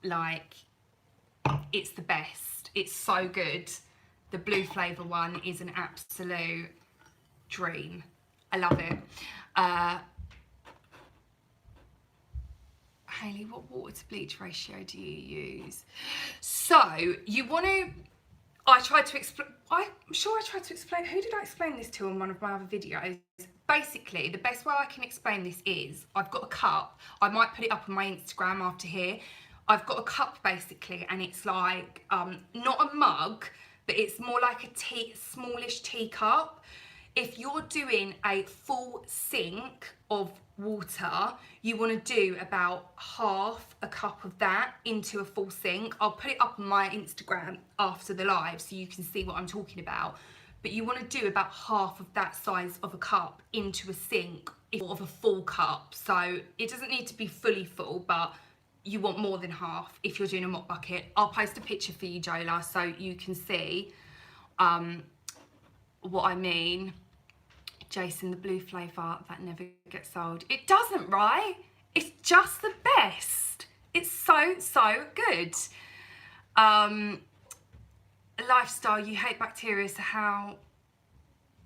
Like, it's the best. It's so good. The blue flavour one is an absolute dream. I love it. Hayley, what water to bleach ratio do you use? So you want to, I'm sure I tried to explain, who did I explain this to on one of my other videos? Basically, the best way I can explain this is, I've got a cup, I might put it up on my Instagram after here. I've got a cup basically, and it's like, not a mug, but it's more like a smallish teacup. If you're doing a full sink of water, you want to do about half a cup of that into a full sink. I'll put it up on my Instagram after the live so you can see what I'm talking about. But you want to do about half of that size of a cup into a sink of a full cup. So it doesn't need to be fully full, but you want more than half if you're doing a mop bucket. I'll post a picture for you, Jola, so you can see what I mean. Jason, the blue flavour, that never gets sold. It doesn't, right? It's just the best. It's so, so good. Lifestyle, you hate bacteria, so how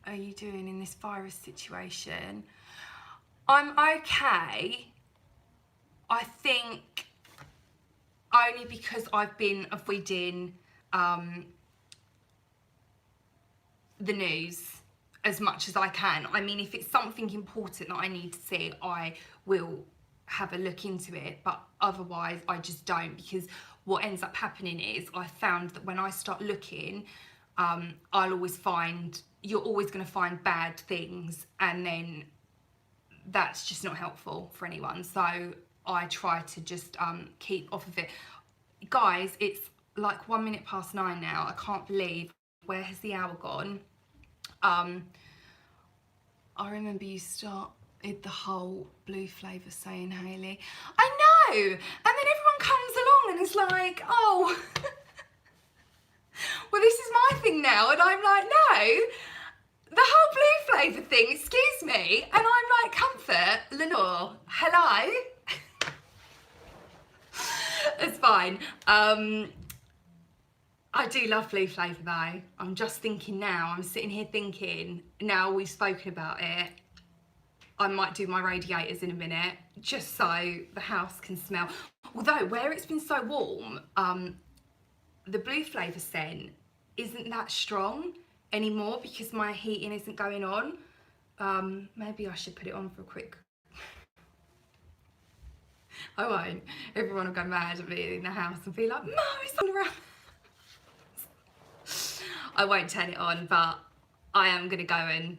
are you doing in this virus situation? I'm okay. I think only because I've been avoiding the news as much as I can. I mean, if it's something important that I need to see, I will have a look into it, but otherwise I just don't, because what ends up happening is I found that when I start looking, I'll always find, you're always going to find bad things, and then that's just not helpful for anyone. So I try to just keep off of it. Guys, it's like 9:01 now. I can't believe, where has the hour gone? I remember you started the whole blue flavour saying, Hayley. I know! And then everyone comes along and is like, oh, well, this is my thing now. And I'm like, no, the whole blue flavour thing, excuse me. And I'm like, Comfort, Lenore, hello? It's fine. I do love blue flavour though. I'm just thinking now, I'm sitting here thinking, now we've spoken about it, I might do my radiators in a minute, just so the house can smell. Although, where it's been so warm, the blue flavour scent isn't that strong anymore because my heating isn't going on. Maybe I should put it on for a quick... I won't. Everyone will go mad at me in the house and be like, Mum, it's all around. I won't turn it on, but I am going to go and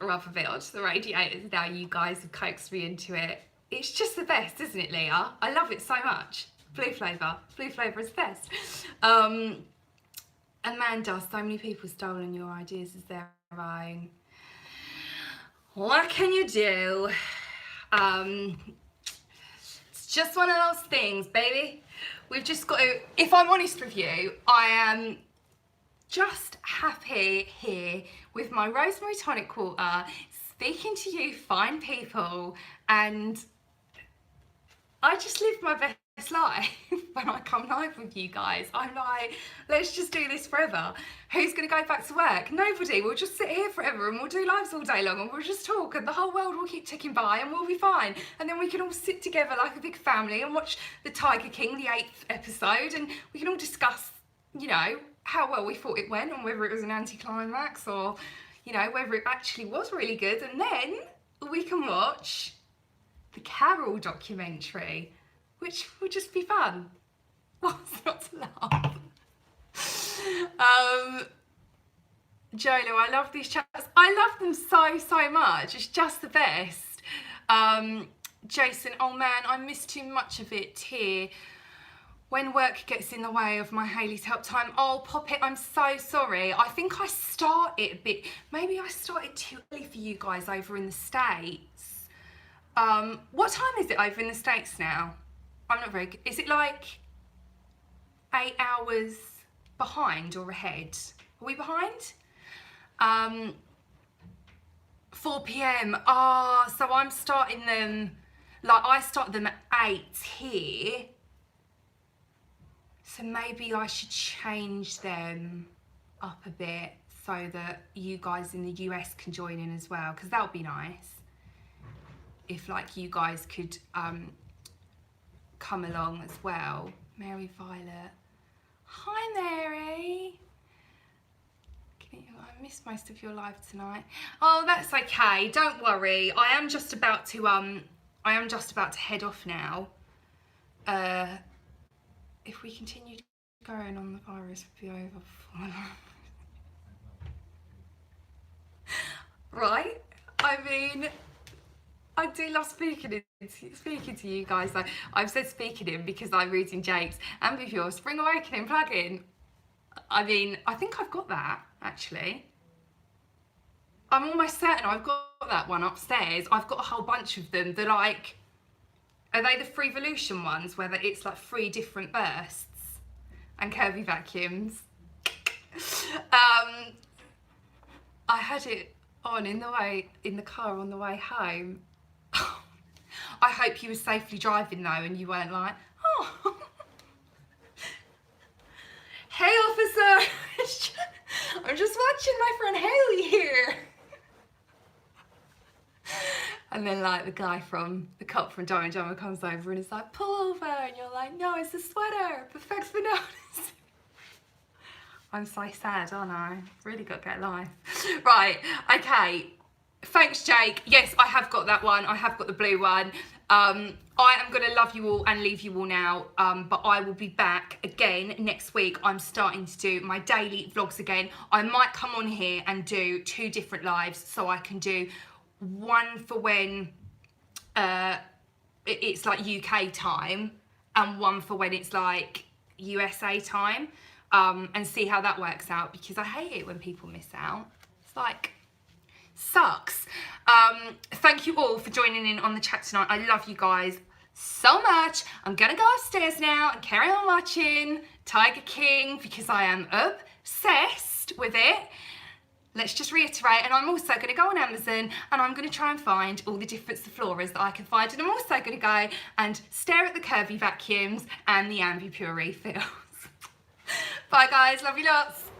rub a bit onto the radiators now you guys have coaxed me into it. It's just the best, isn't it, Leah? I love it so much. Blue flavour. Blue flavour is the best. Amanda, so many people stolen your ideas as their own. What can you do? It's just one of those things, baby. We've just got to, if I'm honest with you, I am just happy here with my rosemary tonic water, speaking to you fine people, and I just live my best life when I come live with you guys. I'm like, let's just do this forever. Who's going to go back to work? Nobody. We'll just sit here forever and we'll do lives all day long and we'll just talk and the whole world will keep ticking by and we'll be fine. And then we can all sit together like a big family and watch the Tiger King, the 8th episode, and we can all discuss, you know, how well we thought it went and whether it was an anticlimax or, you know, whether it actually was really good. And then we can watch the Carol documentary, which would just be fun. What's not to laugh? Jolo, I love these chats. I love them so much. It's just the best. Jason, oh man, I miss too much of it here. When work gets in the way of my Hayley's help time, oh, Pop It, I'm so sorry. I think I started a bit, maybe I started too early for you guys over in the States. What time is it over in the States now? I'm not very good. Is it like 8 hours behind or ahead? Are we behind? 4 p.m. Ah, so I'm starting them, like I start them at 8 here. So maybe I should change them up a bit so that you guys in the US can join in as well, because that would be nice. If like you guys could come along as well. Mary Violet. Hi Mary. I missed most of your live tonight. Oh, that's okay. Don't worry. I am just about to head off now. If we continue going on, the virus will be over before long. Right? I mean, I do love speaking to you guys. Like, I've said speaking in because I'm reading Jake's and with your Spring Awakening plugin. I mean, I think I've got that, actually. I'm almost certain I've got that one upstairs. I've got a whole bunch of them. They're like, are they the Freevolution ones where it's like 3 different bursts and curvy vacuums? I had it on in the car on the way home. I hope you were safely driving though and you weren't like, oh. Hey officer, I'm just watching my friend Hayley here. And then like the cop from Dumb and Dumber comes over and is like, pull over, and you're like, no, it's a sweater, perfect for notice. I'm so sad, aren't I? Really got to get life. Right, okay. Thanks, Jake. Yes, I have got that one. I have got the blue one. I am going to love you all and leave you all now, but I will be back again next week. I'm starting to do my daily vlogs again. I might come on here and do 2 different lives, so I can do one for when it's like UK time and one for when it's like USA time, and see how that works out, because I hate it when people miss out. It's like, sucks. Thank you all for joining in on the chat tonight. I love you guys so much. I'm gonna go upstairs now and carry on watching Tiger King because I am obsessed with it. Let's just reiterate, and I'm also going to go on Amazon and I'm going to try and find all the different Sephoras that I can find, and I'm also going to go and stare at the curvy vacuums and the Ambipure refills. Bye guys, love you lots.